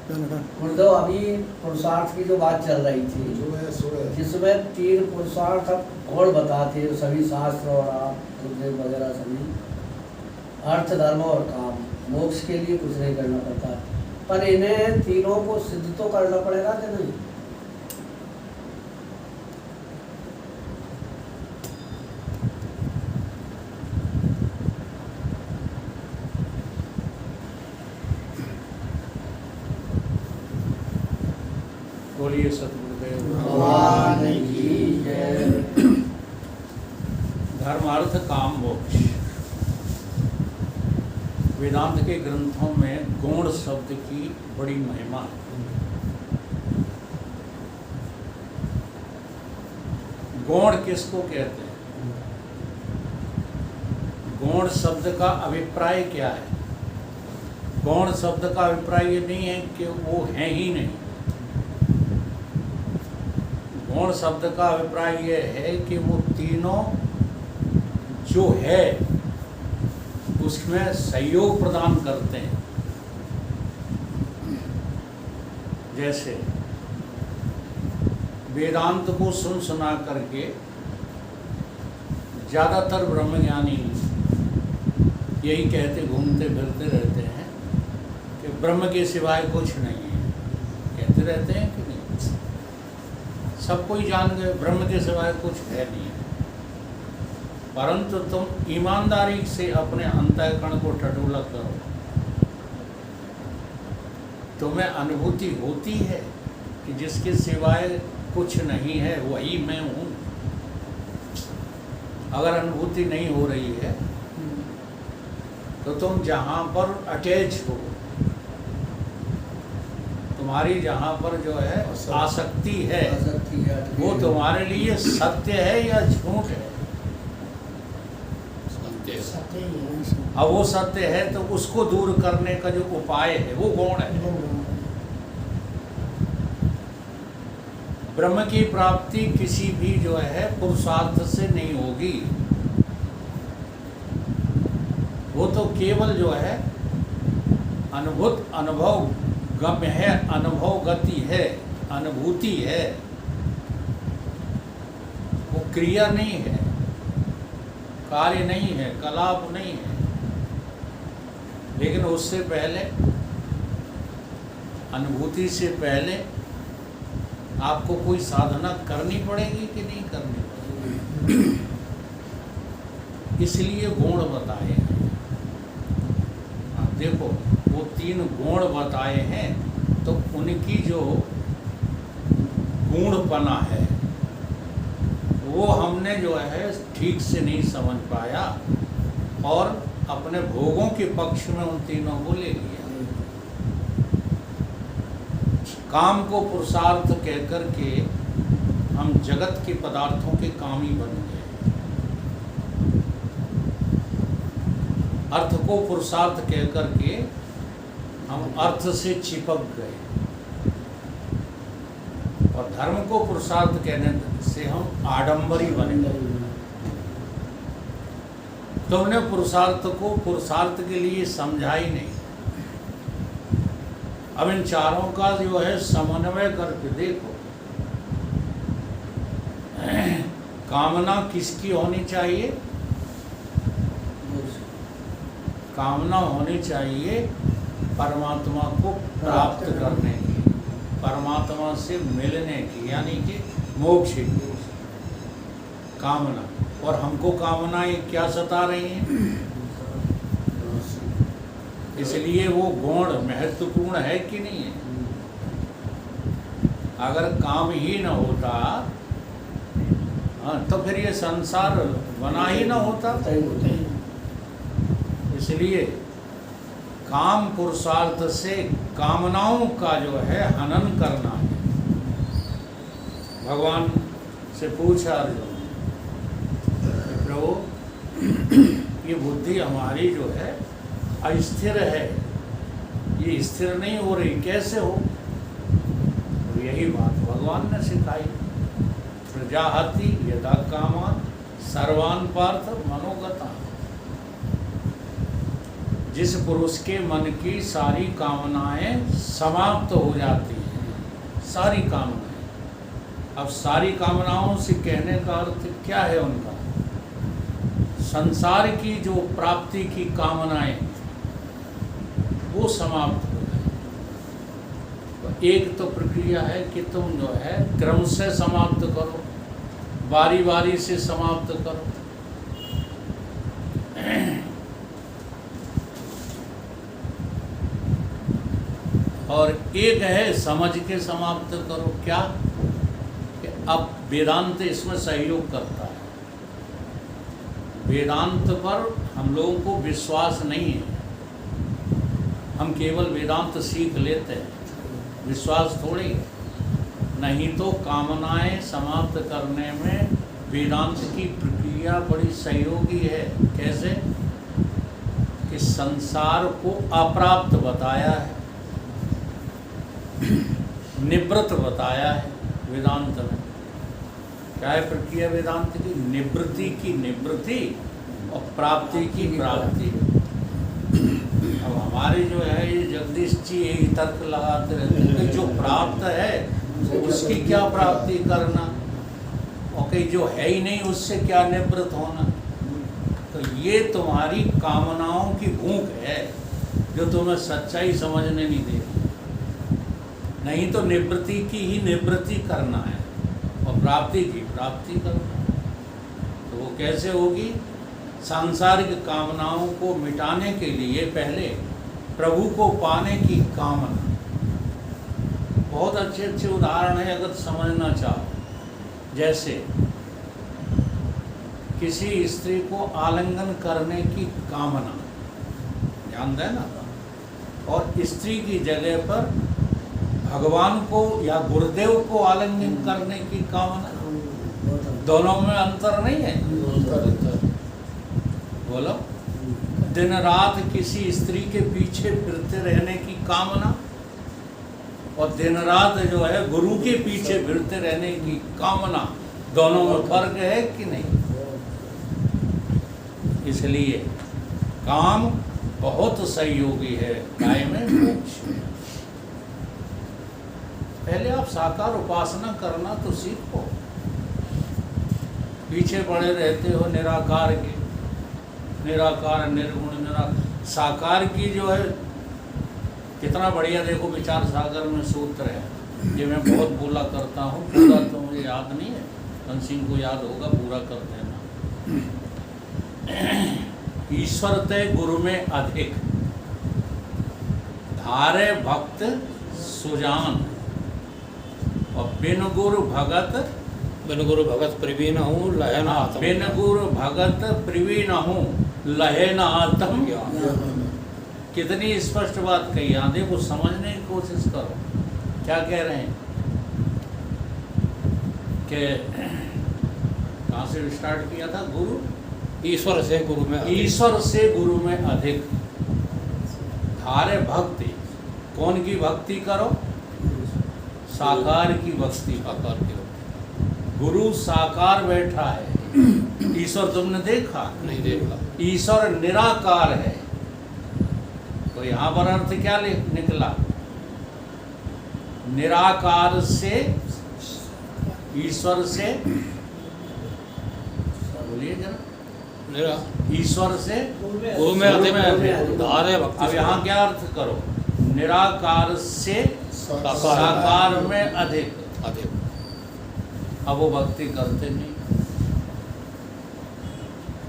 गुरुदेव अभी पुरुषार्थ की जो बात चल रही थी, जिसमें 3 पुरुषार्थ अब और बताते हैं सभी शास्त्र और आप गुरुदेव वगैरह सभी, अर्थ धर्म और काम, मोक्ष के लिए कुछ नहीं करना पड़ता, पर इन्हें तीनों को सिद्ध तो करना पड़ेगा कि नहीं? बोलिए सतगुरुदेव भगवान की जय। धर्म अर्थ काम मोक्ष। वेदांत के ग्रंथों में गौण शब्द की बड़ी महिमा है। गौण किसको कहते हैं? गौण शब्द का अभिप्राय क्या है? गौण शब्द का अभिप्राय ये नहीं है कि वो है ही नहीं। गौण शब्द का अभिप्राय ये है कि वो तीनों जो है उसमें सहयोग प्रदान करते हैं। जैसे वेदांत को सुना करके ज़्यादातर ब्रह्मज्ञानी यही कहते घूमते फिरते रहते हैं कि ब्रह्म के सिवाय कुछ नहीं है। कहते रहते हैं कि नहीं? सब कोई जान गए ब्रह्म के सिवाय कुछ है नहीं है, परंतु तुम ईमानदारी से अपने अंतःकरण को टटोला करो, तुम्हें अनुभूति होती है कि जिसके सिवाय कुछ नहीं है वही मैं हूँ। अगर अनुभूति नहीं हो रही है तो तुम जहाँ पर अटैच हो, तुम्हारी जहाँ पर जो है आसक्ति है, वो तुम्हारे लिए सत्य है या झूठ है? अब वो सत्य है तो उसको दूर करने का जो उपाय है वो गौण है। ब्रह्म की प्राप्ति किसी भी जो है पुरुषार्थ से नहीं होगी। वो तो केवल जो है अनुभव गम्य है, अनुभव गति है, अनुभूति है, वो क्रिया नहीं है, कार्य नहीं है, कलाप नहीं है। लेकिन उससे पहले, अनुभूति से पहले आपको कोई साधना करनी पड़ेगी कि नहीं करनी पड़ेगी? इसलिए गुण बताए हैं। आप देखो वो 3 गुण बताए हैं तो उनकी जो गुणपना है वो हमने जो है ठीक से नहीं समझ पाया और अपने भोगों के पक्ष में उन तीनों को ले लिया। काम को पुरुषार्थ कहकर के हम जगत के पदार्थों के कामी बन गए। अर्थ को पुरुषार्थ कहकर के हम अर्थ से चिपक गए और धर्म को पुरुषार्थ कहने से हम आडंबरी बन गए। तुमने पुरुषार्थ को पुरुषार्थ के लिए समझा ही नहीं। अब इन चारों का जो है समन्वय करके देखो। कामना किसकी होनी चाहिए? कामना होनी चाहिए परमात्मा को प्राप्त करने की, परमात्मा से मिलने की, यानी कि मोक्ष की कामना। और हमको कामनाएं क्या सता रही हैं? इसलिए वो गुण महत्वपूर्ण है कि नहीं है? अगर काम ही न होता तो फिर ये संसार बना ही न होता। इसलिए काम पुरुषार्थ से कामनाओं का जो है हनन करना है। भगवान से पूछा अर्जुन, प्रभु ये बुद्धि हमारी जो है अस्थिर है, ये स्थिर नहीं हो रही, कैसे हो? तो यही बात भगवान ने सिखाई। प्रजाहति यदा कामान सर्वान पार्थ मनोगता। जिस पुरुष के मन की सारी कामनाएं समाप्त हो जाती हैं, सारी कामनाएं। अब सारी कामनाओं से कहने का अर्थ क्या है उनका? संसार की जो प्राप्ति की कामनाएं वो समाप्त हो गई। तो एक तो प्रक्रिया है कि तुम जो है क्रम से समाप्त करो, बारी बारी से समाप्त करो। और एक है समझ के समाप्त करो। क्या? कि अब वेदांत इसमें सहयोग करता है। वेदांत पर हम लोगों को विश्वास नहीं है, हम केवल वेदांत सीख लेते हैं, विश्वास थोड़ी है। नहीं तो कामनाएं समाप्त करने में वेदांत की प्रक्रिया बड़ी सहयोगी है। कैसे? कि संसार को अप्राप्त बताया है, निवृत्त बताया है वेदांत में। क्या है प्रक्रिया वेदांत की? निवृत्ति की निवृत्ति और प्राप्ति की प्राप्ति। अब हमारे जो है ये जगदीश जी यही तर्क लगाते रहते हैं कि जो प्राप्त है उसकी क्या प्राप्ति करना, और कहीं जो है ही नहीं उससे क्या निवृत्त होना। तो ये तुम्हारी कामनाओं की भूख है जो तुम्हें सच्चाई समझने नहीं देती। नहीं तो निवृत्ति की ही निवृत्ति करना है और प्राप्ति की प्राप्ति करना है। तो वो कैसे होगी? सांसारिक कामनाओं को मिटाने के लिए पहले प्रभु को पाने की कामना। बहुत अच्छे अच्छे उदाहरण है अगर समझना चाहो। जैसे किसी स्त्री को आलिंगन करने की कामना, ध्यान देना, और स्त्री की जगह पर भगवान को या गुरुदेव को आलिंगन करने की कामना, दोनों में अंतर नहीं है? बोलो। दिन रात किसी स्त्री के पीछे फिरते रहने की कामना और दिन रात जो है गुरु के पीछे फिरते रहने की कामना, दोनों में फर्क है कि नहीं? इसलिए काम बहुत सहयोगी है काय में मोक्ष। पहले आप साकार उपासना करना तो सीखो। पीछे पड़े रहते हो निराकार के, निराकार निर्गुण निराकार। साकार की जो है कितना बढ़िया, देखो विचार सागर में सूत्र है, ये मैं बहुत बोला करता हूँ, पूरा तो मुझे याद नहीं है, कंसिंग को याद होगा, पूरा कर देना। ईश्वर ते गुरु में अधिक, धारे भक्त सुजान, और बिन गुरु भगत प्रवीण हूँ लहन आत्म। बिन गुरु भगत प्रवीण हूँ लहन आत्म। कितनी स्पष्ट बात कही। यहाँ देखो, समझने की कोशिश करो क्या कह रहे हैं। कि कहाँ से स्टार्ट किया था? गुरु, ईश्वर से गुरु में, ईश्वर से गुरु में अधिक। धारे भक्ति, कौन की भक्ति करो? साकार की भक्ति। साकार की भक्ति। गुरु साकार बैठा है, ईश्वर तुमने देखा नहीं? देखा। ईश्वर निराकार है। तो यहाँ पर अर्थ क्या निकला? निराकार से, ईश्वर से, बोलिए जरा, ईश्वर से गुरु में अधिक। धारे भक्ति। अब यहाँ क्या अर्थ करो? निराकार से साकार में अधिक। अब वो भक्ति करते नहीं,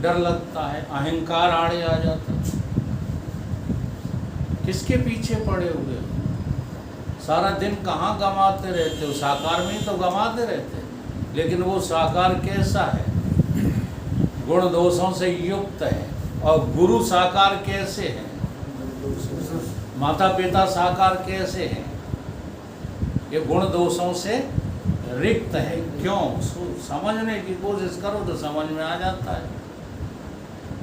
डर लगता है, अहंकार आड़े आ जाता। किसके पीछे पड़े हुए हो? सारा दिन कहाँ गंवाते रहते हो? साकार में ही तो गंवाते रहते। लेकिन वो साकार कैसा है? गुण दोषों से युक्त है। और गुरु साकार कैसे है? माता पिता साकार कैसे हैं? ये गुण दोषों से रिक्त है। क्यों? समझने की कोशिश करो तो समझ में आ जाता है।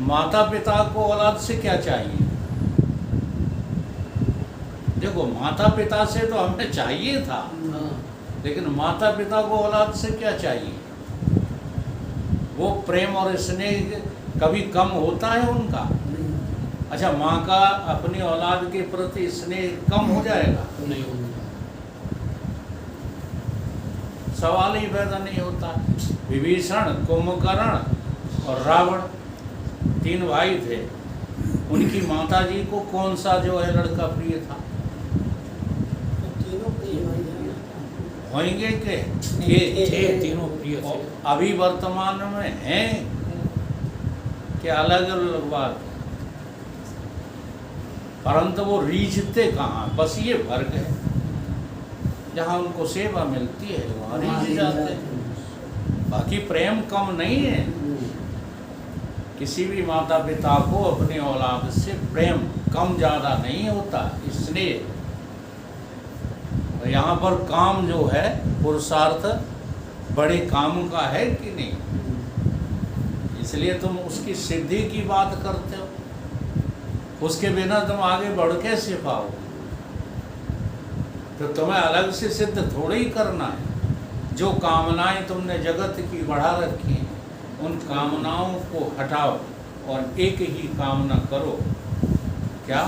माता पिता को औलाद से क्या चाहिए? देखो, माता पिता से तो हमें चाहिए था, लेकिन माता पिता को औलाद से क्या चाहिए? वो प्रेम और स्नेह कभी कम होता है उनका? अच्छा, माँ का अपनी औलाद के प्रति स्नेह कम हो जाएगा? नहीं होगा। सवाल ही पैदा नहीं होता। विभीषण, कुंभकर्ण और रावण 3 भाई थे। उनकी माता जी को कौन सा जो है लड़का प्रिय था? होंगे के थे, तीनों प्रिय थे। अभी वर्तमान में हैं कि अलग अलग बात है, परंतु वो रीझते कहाँ? बस ये फर्क है, जहाँ उनको सेवा मिलती है वहाँ रीझ जाते हैं। बाकी प्रेम कम नहीं है। किसी भी माता पिता को अपनी औलाद से प्रेम कम ज़्यादा नहीं होता, स्नेह। यहाँ पर काम जो है पुरुषार्थ बड़े काम का है कि नहीं, इसलिए तुम उसकी सिद्धि की बात करते हो। उसके बिना तुम आगे बढ़ कैसे पाओगे? तो तुम्हें अलग से सिद्ध थोड़ी ही करना है। जो कामनाएं तुमने जगत की बढ़ा रखी हैं, उन कामनाओं को हटाओ और एक ही कामना करो। क्या?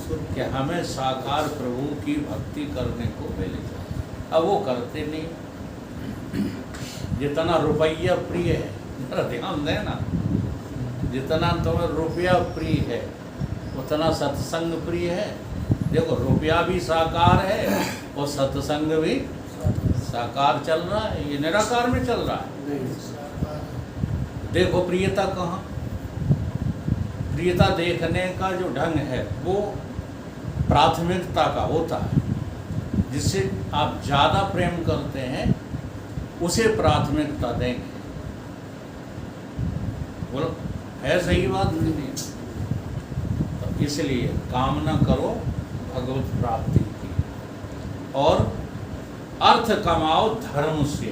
कि हमें साकार प्रभु की भक्ति करने को मिले। अब वो करते नहीं। जितना रुपया प्रिय है, जरा ध्यान देना, जितना तुम्हें रुपया प्रिय है उतना सत्संग प्रिय है। देखो, रुपया भी साकार है और सत्संग भी साकार चल रहा है, ये निराकार में चल रहा है। देखो प्रियता कहाँ? प्रियता देखने का जो ढंग है वो प्राथमिकता का होता है। जिससे आप ज़्यादा प्रेम करते हैं उसे प्राथमिकता देंगे। बोलो, है सही बात नहीं? तो इसलिए कामना करो भगवत प्राप्ति की, और अर्थ कमाओ धर्म से।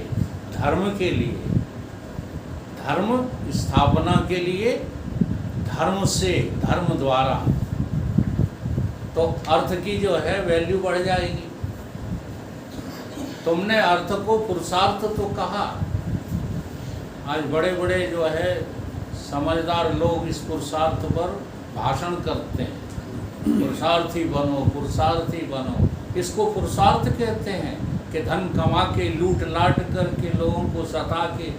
धर्म के लिए, धर्म स्थापना के लिए, धर्म से, धर्म द्वारा, तो अर्थ की जो है वैल्यू बढ़ जाएगी। तुमने अर्थ को पुरुषार्थ तो कहा। आज बड़े बड़े जो है समझदार लोग इस पुरुषार्थ पर भाषण करते हैं, पुरुषार्थी बनो, पुरुषार्थी बनो। इसको पुरुषार्थ कहते हैं कि धन कमा के लूट लाट करके लोगों को सता के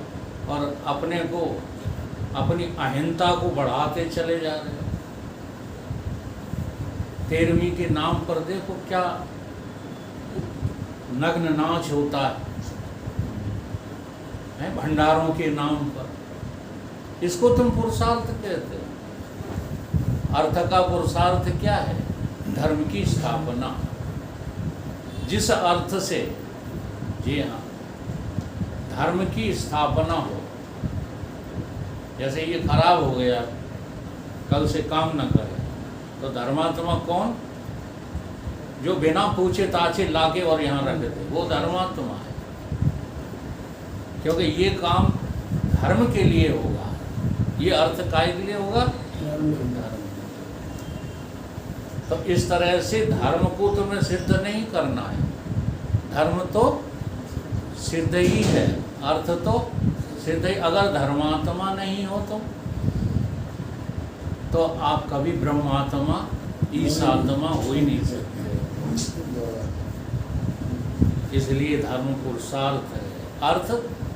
और अपने को, अपनी अहिंसा को बढ़ाते चले जा रहे हैं। 13वीं के नाम पर देखो क्या नग्न नाच होता है भंडारों के नाम पर। इसको तुम पुरुषार्थ कहते हो। अर्थ का पुरुषार्थ क्या है? धर्म की स्थापना। जिस अर्थ से, जी हाँ, धर्म की स्थापना हो। जैसे ये खराब हो गया, कल से काम न करे, तो धर्मात्मा कौन? जो बिना पूछे ताछे लाके और यहाँ रख देते, वो धर्मात्मा है। क्योंकि ये काम धर्म के लिए होगा। ये अर्थ काय के लिए होगा? धर्म। तो इस तरह से धर्म को तुम्हें सिद्ध नहीं करना है। धर्म तो सिद्ध ही है, अर्थ तो सिद्ध ही। अगर धर्मात्मा नहीं हो तो आप कभी ब्रह्मात्मा, ईशात्मा हो ही नहीं सकते। इसलिए धर्म पुरुषार्थ है, अर्थ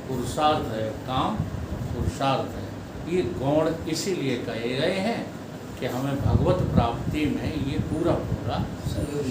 पुरुषार्थ है, काम पुरुषार्थ है। ये गुण इसीलिए कहे गए हैं कि हमें भगवत प्राप्ति में ये पूरा पूरा सहयोग